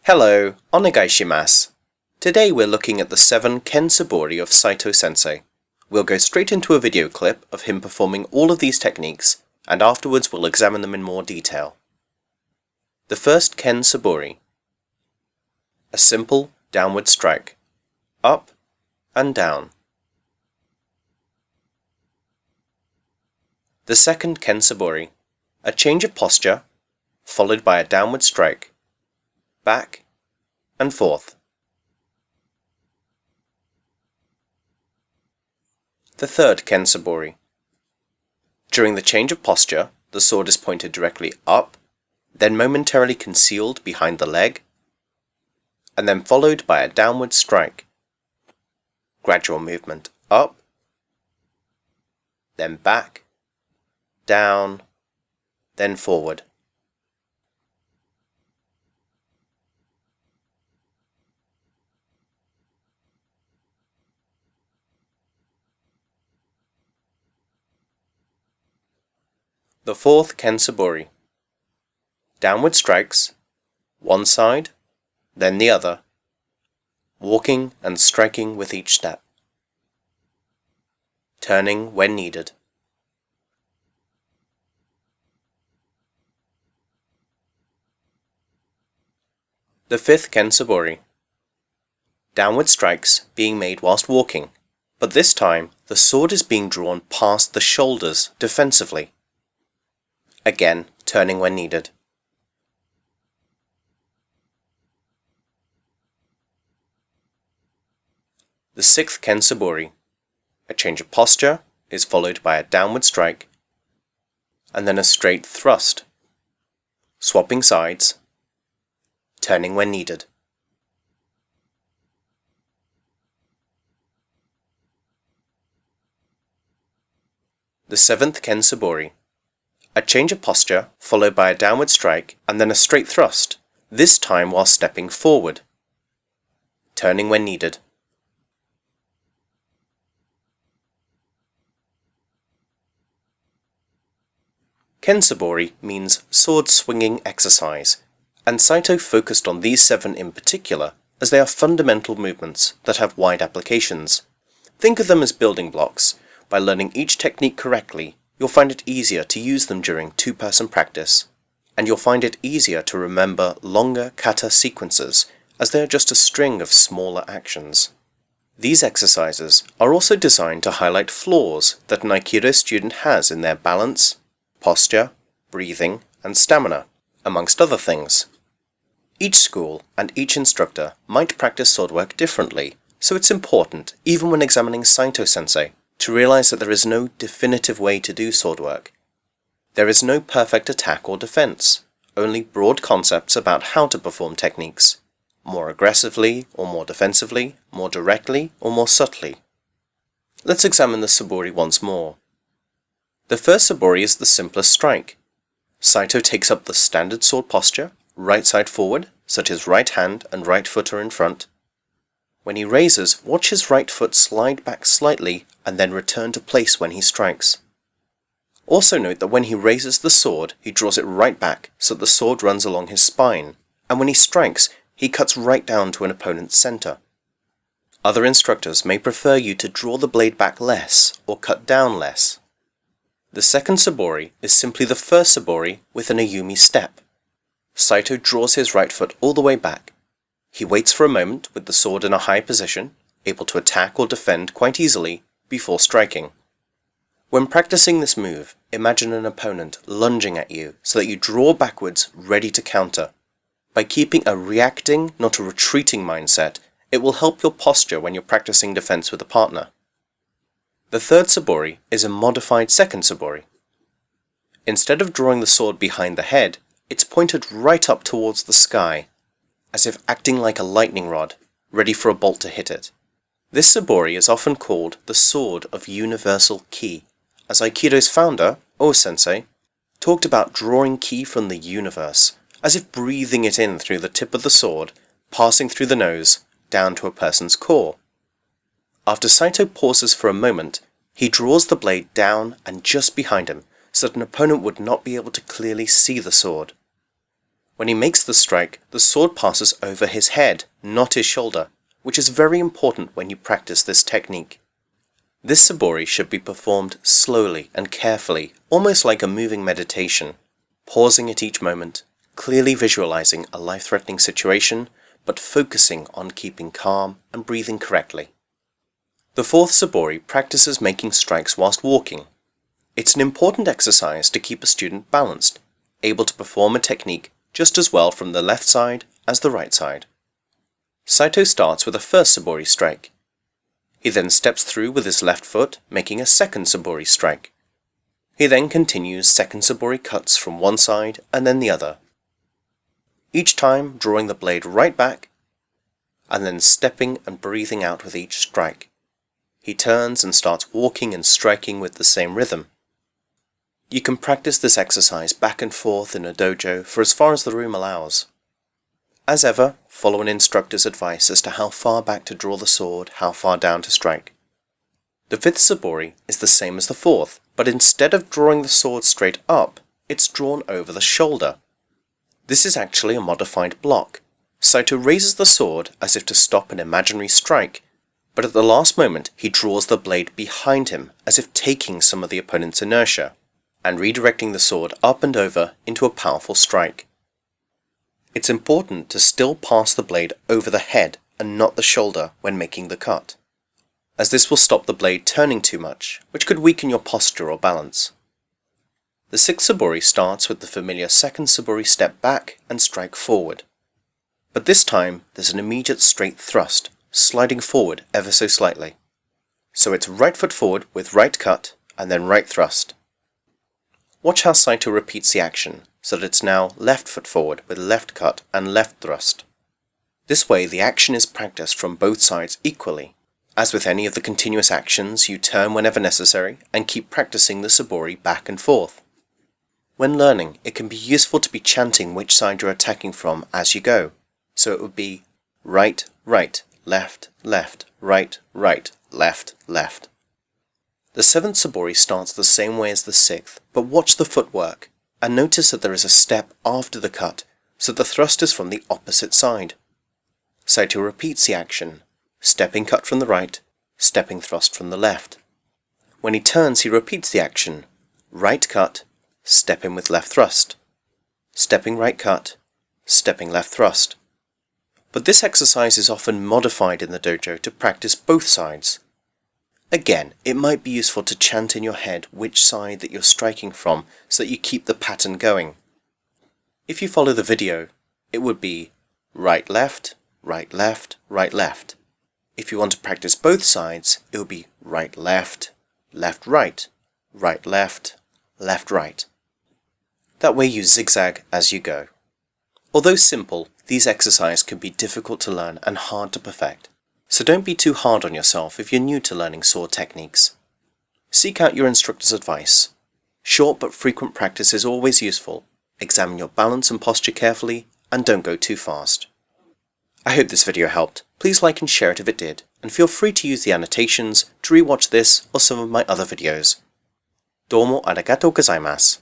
Hello, onegai shimasu. Today we're looking at the 7 Ken Suburi of Saito Sensei. We'll go straight into a video clip of him performing all of these techniques, and afterwards we'll examine them in more detail. The first Ken Suburi. A simple downward strike, up and down. The second Ken Suburi. A change of posture, followed by a downward strike, back and forth. The third Ken Suburi. During the change of posture, the sword is pointed directly up, then momentarily concealed behind the leg, and then followed by a downward strike. Gradual movement up, then back, down, then forward. The fourth Ken Suburi. Downward strikes, one side, then the other, walking and striking with each step, turning when needed. The fifth Ken Suburi. Downward strikes being made whilst walking, but this time the sword is being drawn past the shoulders defensively. Again, turning when needed. The sixth Ken Suburi. A change of posture is followed by a downward strike, and then a straight thrust, swapping sides, turning when needed. The seventh Ken Suburi. A change of posture, followed by a downward strike, and then a straight thrust, this time while stepping forward, turning when needed. Ken Suburi means sword swinging exercise, and Saito focused on these 7 in particular, as they are fundamental movements that have wide applications. Think of them as building blocks. By learning each technique correctly, you'll find it easier to use them during 2-person practice, and you'll find it easier to remember longer kata sequences, as they are just a string of smaller actions. These exercises are also designed to highlight flaws that an Aikido student has in their balance, posture, breathing, and stamina, amongst other things. Each school and each instructor might practice swordwork differently, so it's important, even when examining Saito Sensei, to realize that there is no definitive way to do swordwork. There is no perfect attack or defense, only broad concepts about how to perform techniques, more aggressively or more defensively, more directly or more subtly. Let's examine the Suburi once more. The first Suburi is the simplest strike. Saito takes up the standard sword posture, right side forward, such as right hand and right foot are in front. When he raises, watch his right foot slide back slightly and then return to place when he strikes. Also note that when he raises the sword, he draws it right back so the sword runs along his spine, and when he strikes, he cuts right down to an opponent's center. Other instructors may prefer you to draw the blade back less or cut down less. The second Suburi is simply the first Suburi with an Ayumi step. Saito draws his right foot all the way back. He waits for a moment with the sword in a high position, able to attack or defend quite easily, before striking. When practicing this move, imagine an opponent lunging at you so that you draw backwards ready to counter. By keeping a reacting, not a retreating mindset, it will help your posture when you're practicing defense with a partner. The third Suburi is a modified second Suburi. Instead of drawing the sword behind the head, it's pointed right up towards the sky, as if acting like a lightning rod, ready for a bolt to hit it. This Suburi is often called the Sword of Universal Ki, as Aikido's founder, O-sensei, talked about drawing ki from the universe, as if breathing it in through the tip of the sword, passing through the nose, down to a person's core. After Saito pauses for a moment, he draws the blade down and just behind him, so that an opponent would not be able to clearly see the sword. When he makes the strike, the sword passes over his head, not his shoulder, which is very important when you practice this technique. This Suburi should be performed slowly and carefully, almost like a moving meditation, pausing at each moment, clearly visualizing a life-threatening situation, but focusing on keeping calm and breathing correctly. The fourth Suburi practices making strikes whilst walking. It's an important exercise to keep a student balanced, able to perform a technique just as well from the left side as the right side. Saito starts with a first Suburi strike. He then steps through with his left foot, making a second Suburi strike. He then continues second Suburi cuts from one side and then the other, each time drawing the blade right back, and then stepping and breathing out with each strike. He turns and starts walking and striking with the same rhythm. You can practice this exercise back and forth in a dojo for as far as the room allows. As ever, follow an instructor's advice as to how far back to draw the sword, how far down to strike. The fifth Suburi is the same as the fourth, but instead of drawing the sword straight up, it's drawn over the shoulder. This is actually a modified block. Saito raises the sword as if to stop an imaginary strike, but at the last moment he draws the blade behind him as if taking some of the opponent's inertia, and redirecting the sword up and over into a powerful strike. It's important to still pass the blade over the head and not the shoulder when making the cut, as this will stop the blade turning too much, which could weaken your posture or balance. The sixth Suburi starts with the familiar second Suburi step back and strike forward, but this time there's an immediate straight thrust, sliding forward ever so slightly. So it's right foot forward with right cut and then right thrust. Watch how Saito repeats the action, so that it's now left foot forward with left cut and left thrust. This way the action is practiced from both sides equally. As with any of the continuous actions, you turn whenever necessary and keep practicing the Suburi back and forth. When learning, it can be useful to be chanting which side you're attacking from as you go, so it would be right, right, left, left, right, right, left, left. The seventh Suburi starts the same way as the sixth, but watch the footwork, and notice that there is a step after the cut, so the thrust is from the opposite side. Saito repeats the action, stepping cut from the right, stepping thrust from the left. When he turns, he repeats the action, right cut, stepping with left thrust, stepping right cut, stepping left thrust. But this exercise is often modified in the dojo to practice both sides. Again, it might be useful to chant in your head which side that you're striking from so that you keep the pattern going. If you follow the video, it would be right left, right left, right left. If you want to practice both sides, it would be right left, left right, right left, left right. That way you zigzag as you go. Although simple, these exercises can be difficult to learn and hard to perfect, so don't be too hard on yourself if you're new to learning sword techniques. Seek out your instructor's advice. Short but frequent practice is always useful. Examine your balance and posture carefully, and don't go too fast. I hope this video helped. Please like and share it if it did, and feel free to use the annotations to rewatch this or some of my other videos. Domo arigatou gozaimasu.